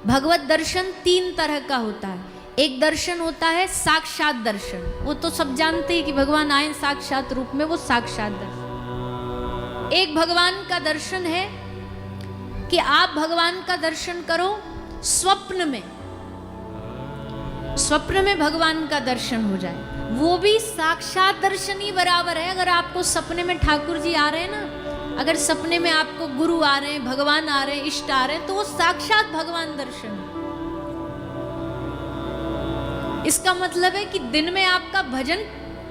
भगवत दर्शन तीन तरह का होता है। एक दर्शन होता है साक्षात दर्शन, वो तो सब जानते हैं कि भगवान आए साक्षात रूप में, वो साक्षात दर्शन। एक भगवान का दर्शन है कि आप भगवान का दर्शन करो स्वप्न में, स्वप्न में भगवान का दर्शन हो जाए, वो भी साक्षात दर्शन ही बराबर है। अगर आपको सपने में ठाकुर जी आ रहे हैं ना, अगर सपने में आपको गुरु आ रहे हैं, भगवान आ रहे हैं, इष्ट आ रहे हैं, तो वो साक्षात भगवान दर्शन है। इसका मतलब है कि दिन में आपका भजन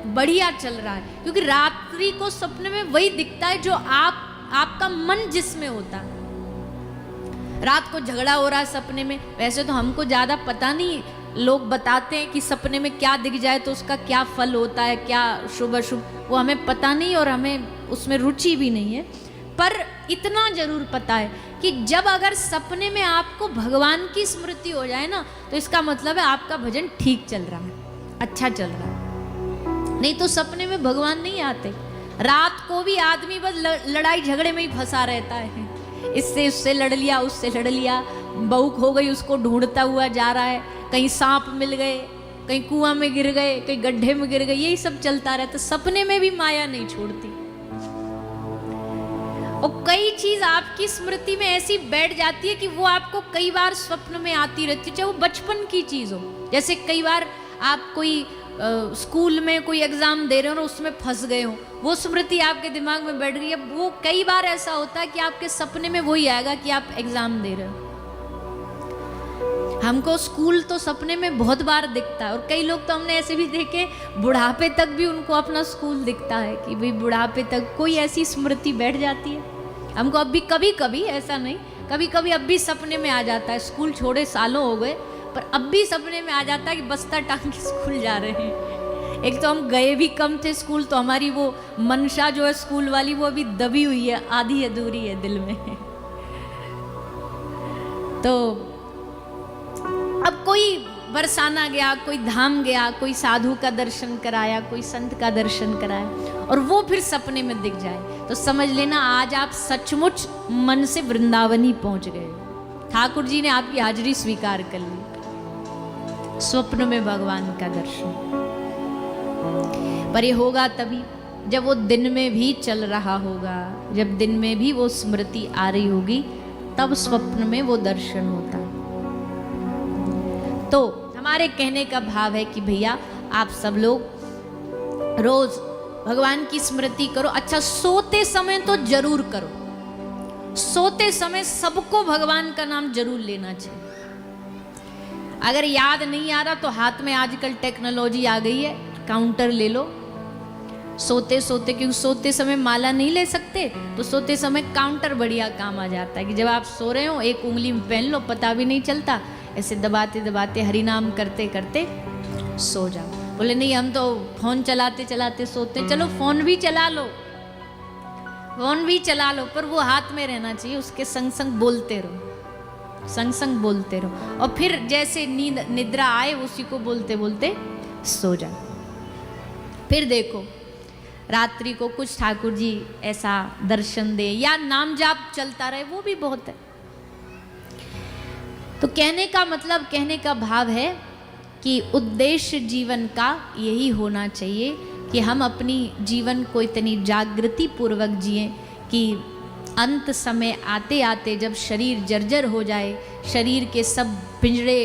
बढ़िया चल रहा है, क्योंकि रात्रि को सपने में वही दिखता है जो आपका मन जिसमें होता है। रात को झगड़ा हो रहा है सपने में, वैसे तो हमको ज्यादा पता नहीं, लोग बताते हैं कि सपने में क्या दिख जाए तो उसका क्या फल होता है, क्या शुभ अशुभ, वो हमें पता नहीं और हमें उसमें रुचि भी नहीं है। पर इतना जरूर पता है कि जब अगर सपने में आपको भगवान की स्मृति हो जाए ना, तो इसका मतलब है आपका भजन ठीक चल रहा है, अच्छा चल रहा है। नहीं तो सपने में भगवान नहीं आते। रात को भी आदमी बस लड़ाई झगड़े में ही फंसा रहता है, इससे उससे लड़ लिया, उससे लड़ लिया, बहू खो गई उसको ढूंढता हुआ जा रहा है, कहीं सांप मिल गए, कहीं कुआं में गिर गए, कहीं गड्ढे में गिर गए, यही सब चलता रहता। सपने में भी माया नहीं छोड़ती, और कई चीज आपकी स्मृति में ऐसी बैठ जाती है कि वो आपको कई बार स्वप्न में आती रहती है, चाहे वो बचपन की चीज हो। जैसे कई बार आप कोई स्कूल में कोई एग्जाम दे रहे हो और उसमें फंस गए हो, वो स्मृति आपके दिमाग में बैठ गई है। वो कई बार ऐसा होता है कि आपके सपने में वही आएगा कि आप एग्जाम दे रहे हो। हमको स्कूल तो सपने में बहुत बार दिखता है, और कई लोग तो हमने ऐसे भी देखे बुढ़ापे तक भी उनको अपना स्कूल दिखता है कि भाई बुढ़ापे तक कोई ऐसी स्मृति बैठ जाती है हमको। अब भी कभी कभी, ऐसा नहीं, कभी कभी अब भी सपने में आ जाता है। स्कूल छोड़े सालों हो गए, पर अब भी सपने में आ जाता है कि बस्ता टांग के स्कूल जा रहे हैं। एक तो हम गए भी कम थे स्कूल, तो हमारी वो मनसा जो है स्कूल वाली, वो अभी दबी हुई है, आधी अधूरी है दिल में। तो अब कोई बरसाना गया, कोई धाम गया, कोई साधु का दर्शन कराया, कोई संत का दर्शन कराया, और वो फिर सपने में दिख जाए, तो समझ लेना आज आप सचमुच मन से वृंदावन ही पहुंच गए। ठाकुर जी ने आपकी हाजिरी स्वीकार कर ली। स्वप्न में भगवान का दर्शन, पर ये होगा तभी जब वो दिन में भी चल रहा होगा, जब दिन में भी वो स्मृति आ रही होगी, तब स्वप्न में वो दर्शन होता। तो हमारे कहने का भाव है कि भैया आप सब लोग रोज भगवान की स्मृति करो। अच्छा, सोते समय तो जरूर करो, सोते समय सबको भगवान का नाम जरूर लेना चाहिए। अगर याद नहीं आ रहा तो हाथ में आजकल टेक्नोलॉजी आ गई है, काउंटर ले लो। सोते सोते, क्योंकि सोते समय माला नहीं ले सकते, तो सोते समय काउंटर बढ़िया काम आ जाता है कि जब आप सो रहे हो एक उंगली में पहन लो, पता भी नहीं चलता, ऐसे दबाते दबाते हरिनाम करते करते सो जाओ। बोले नहीं हम तो फोन चलाते चलाते सोते, चलो फोन भी चला लो, फोन भी चला लो, पर वो हाथ में रहना चाहिए, उसके संग संग बोलते रहो, संग संग बोलते रहो, और फिर जैसे नींद निद्रा आए उसी को बोलते बोलते सो जाओ। फिर देखो रात्रि को कुछ ठाकुर जी ऐसा दर्शन दे, या नाम जाप चलता रहे, वो भी बहुत है। तो कहने का मतलब, कहने का भाव है कि उद्देश्य जीवन का यही होना चाहिए कि हम अपनी जीवन को इतनी जागृति पूर्वक जिएं कि अंत समय आते आते जब शरीर जर्जर हो जाए, शरीर के सब पिंजरे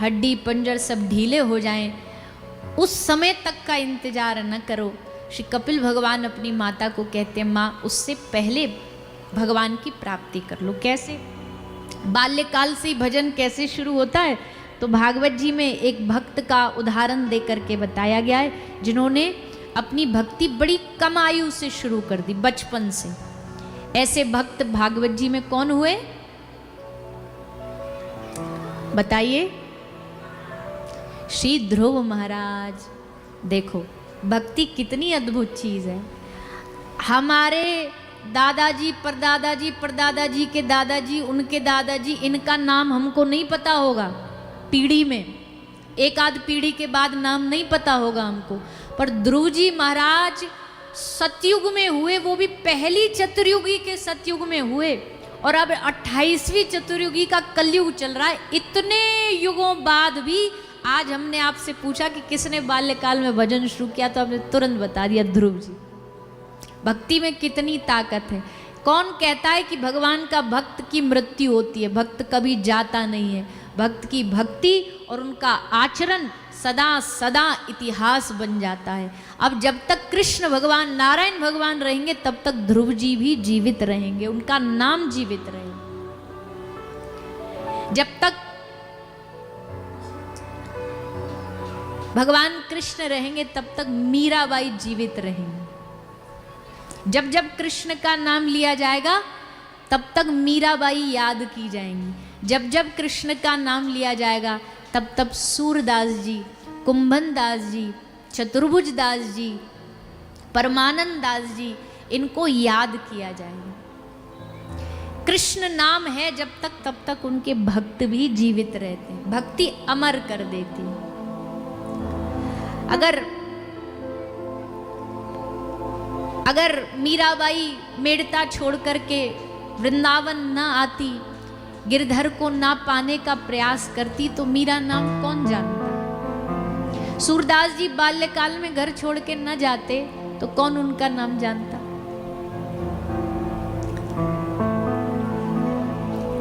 हड्डी पंजर सब ढीले हो जाएं, उस समय तक का इंतजार न करो। श्री कपिल भगवान अपनी माता को कहते हैं, माँ उससे पहले भगवान की प्राप्ति कर लो। कैसे? बाल्यकाल से भजन कैसे शुरू होता है, तो भागवत जी में एक भक्त का उदाहरण दे करके बताया गया है, जिन्होंने अपनी भक्ति बड़ी कम आयु से शुरू कर दी, बचपन से। ऐसे भक्त भागवत जी में कौन हुए बताइए? श्री ध्रुव महाराज। देखो भक्ति कितनी अद्भुत चीज है। हमारे दादाजी परदादाजी परदादाजी के दादाजी, उनके दादाजी, इनका नाम हमको नहीं पता होगा पीढ़ी में, एक आध पीढ़ी के बाद नाम नहीं पता होगा हमको, पर ध्रुव जी महाराज सतयुग में हुए, वो भी पहली चतुर्युगी के सतयुग में हुए, और अब 28वीं चतुर्युगी का कलयुग चल रहा है। इतने युगों बाद भी आज हमने आपसे पूछा कि किसने बाल्यकाल में भजन शुरू किया, तो आपने तुरंत बता दिया ध्रुव जी। भक्ति में कितनी ताकत है। कौन कहता है कि भगवान का भक्त की मृत्यु होती है? भक्त कभी जाता नहीं है। भक्त की भक्ति और उनका आचरण सदा सदा इतिहास बन जाता है। अब जब तक कृष्ण भगवान, नारायण भगवान रहेंगे, तब तक ध्रुव जी भी जीवित रहेंगे, उनका नाम जीवित रहेगा। जब तक भगवान कृष्ण रहेंगे, तब तक मीराबाई जीवित रहेंगी। जब जब कृष्ण का नाम लिया जाएगा, तब तक मीराबाई याद की जाएंगी। जब जब कृष्ण का नाम लिया जाएगा, तब तब सूरदास जी, कुंभन दास जी, चतुर्भुज दास जी, परमानंद दास जी, इनको याद किया जाएगा। कृष्ण नाम है जब तक, तब तक उनके भक्त भी जीवित रहते हैं। भक्ति अमर कर देती है। अगर मीराबाई मेड़ता छोड़ करके वृंदावन न आती, गिरधर को ना पाने का प्रयास करती, तो मीरा नाम कौन जानता? सूरदास जी बाल्यकाल में घर छोड़ के न जाते, तो कौन उनका नाम जानता?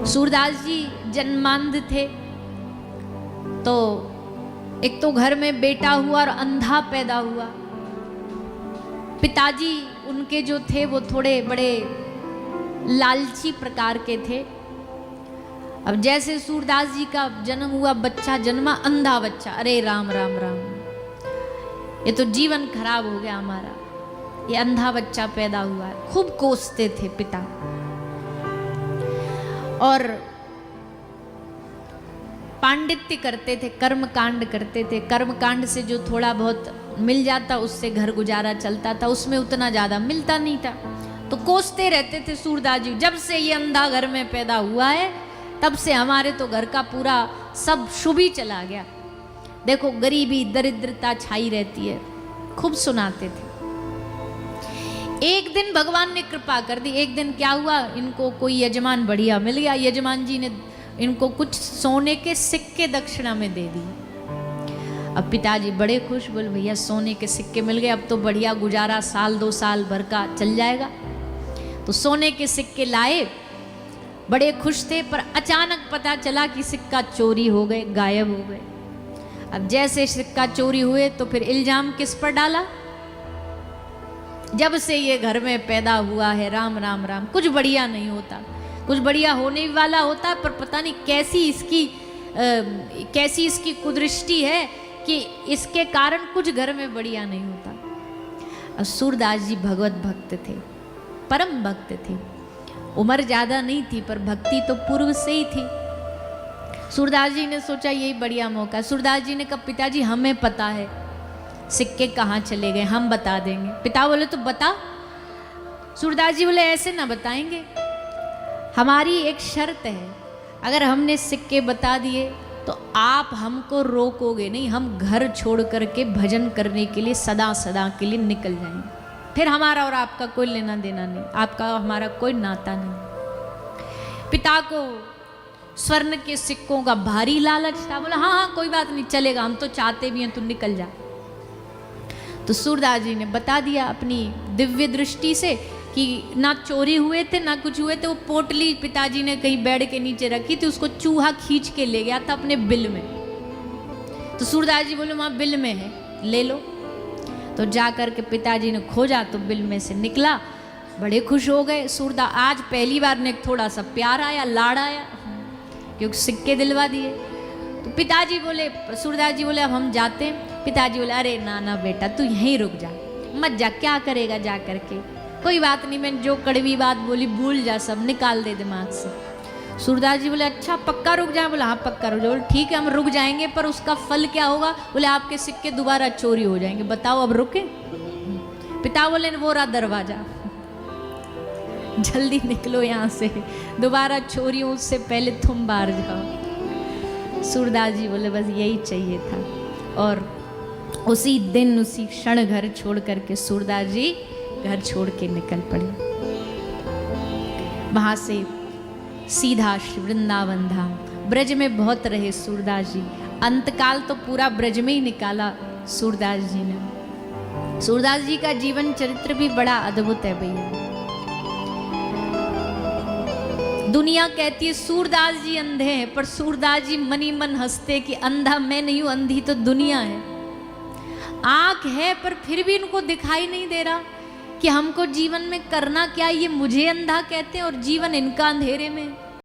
सूरदास जी जन्मांध थे, तो एक तो घर में बेटा हुआ और अंधा पैदा हुआ। पिताजी उनके जो थे वो थोड़े बड़े लालची प्रकार के थे। अब जैसे सूरदास जी का जन्म हुआ, बच्चा जन्मा, अंधा बच्चा, अरे राम राम राम, ये तो जीवन खराब हो गया हमारा, ये अंधा बच्चा पैदा हुआ है। खूब कोसते थे पिता, और पांडित्य करते थे, कर्म कांड करते थे। कर्म कांड से जो थोड़ा बहुत मिल जाता, उससे घर गुजारा चलता था, उसमें उतना ज्यादा मिलता नहीं था। तो कोसते रहते थे सूरदास जी, जब से ये अंधा घर में पैदा हुआ है, तब से हमारे तो घर का पूरा सब शुभ ही चला गया। देखो गरीबी दरिद्रता छाई रहती है। खूब सुनाते थे। एक दिन भगवान ने कृपा कर दी। एक दिन क्या हुआ, इनको कोई यजमान बढ़िया मिल गया। यजमान जी ने इनको कुछ सोने के सिक्के दक्षिणा में दे दिए। अब पिताजी बड़े खुश, बोले भैया सोने के सिक्के मिल गए, अब तो बढ़िया गुजारा साल 2 साल भर का चल जाएगा। तो सोने के सिक्के लाए, बड़े खुश थे। पर अचानक पता चला कि सिक्का चोरी हो गए, गायब हो गए। अब जैसे सिक्का चोरी हुए, तो फिर इल्जाम किस पर डाला? जब से ये घर में पैदा हुआ है, राम राम राम, कुछ बढ़िया नहीं होता। कुछ बढ़िया होने वाला होता है, पर पता नहीं कैसी इसकी कुदृष्टि है कि इसके कारण कुछ घर में बढ़िया नहीं होता। और सूरदास जी भगवत भक्त थे, परम भक्त थे। उम्र ज्यादा नहीं थी, पर भक्ति तो पूर्व से ही थी। सूरदास जी ने सोचा यही बढ़िया मौका। सूरदास जी ने कहा पिताजी हमें पता है सिक्के कहाँ चले गए, हम बता देंगे। पिता बोले तो बता। सूरदास जी बोले ऐसे ना बताएंगे, हमारी एक शर्त है, अगर हमने सिक्के बता दिए तो आप हमको रोकोगे नहीं, हम घर छोड़ करके भजन करने के लिए सदा सदा के लिए निकल जाएंगे। फिर हमारा और आपका कोई लेना देना नहीं, आपका हमारा कोई नाता नहीं। पिता को स्वर्ण के सिक्कों का भारी लालच था। बोला हाँ हाँ कोई बात नहीं, चलेगा, हम तो चाहते भी हैं, तू निकल जा। तो सूरदास जी ने बता दिया अपनी दिव्य दृष्टि से कि ना चोरी हुए थे ना कुछ हुए थे। वो पोटली पिताजी ने कहीं बेड के नीचे रखी थी, उसको चूहा खींच के ले गया था अपने बिल में। तो सूरदास जी बोले वहाँ बिल में है, ले लो। तो जा कर के पिताजी ने खोजा तो बिल में से निकला। बड़े खुश हो गए सूरदास। आज पहली बार ने थोड़ा सा प्यार आया, लाड़ आया, क्योंकि सिक्के दिलवा दिए। तो पिताजी बोले, सूरदास जी बोले अब हम जाते हैं। पिताजी बोले अरे ना ना बेटा तू यहीं रुक जा, मत जा, क्या करेगा जा करके, कोई बात नहीं, मैंने जो कड़वी बात बोली भूल जा, सब निकाल दे दिमाग से। सूरदास जी बोले अच्छा पक्का रुक जा? बोले हाँ पक्का रुक जा। बोले ठीक है हम रुक जाएंगे, पर उसका फल क्या होगा? बोले आपके सिक्के दोबारा चोरी हो जाएंगे। बताओ अब रुके? पिता बोले वो रहा दरवाजा, जल्दी निकलो यहाँ से, दोबारा चोरी हो उससे पहले तुम बाहर जाओ। सूरदास जी बोले बस यही चाहिए था। और उसी दिन उसी क्षण घर छोड़ करके सूरदास जी घर छोड़ के निकल पड़े। वहां से सीधा वृंदावन धाम। ब्रज में बहुत रहे सूरदास जी, अंतकाल तो पूरा ब्रज में ही निकाला सूरदास जी ने। सूरदास जी का जीवन चरित्र भी बड़ा अद्भुत है भैया। दुनिया कहती है सूरदास जी अंधे हैं, पर सूरदास जी मनी मन हंसते कि अंधा मैं नहीं हूं, अंधी तो दुनिया है। आंख है पर फिर भी इनको दिखाई नहीं दे रहा कि हमको जीवन में करना क्या, ये मुझे अंधा कहते हैं और जीवन इनका अंधेरे में।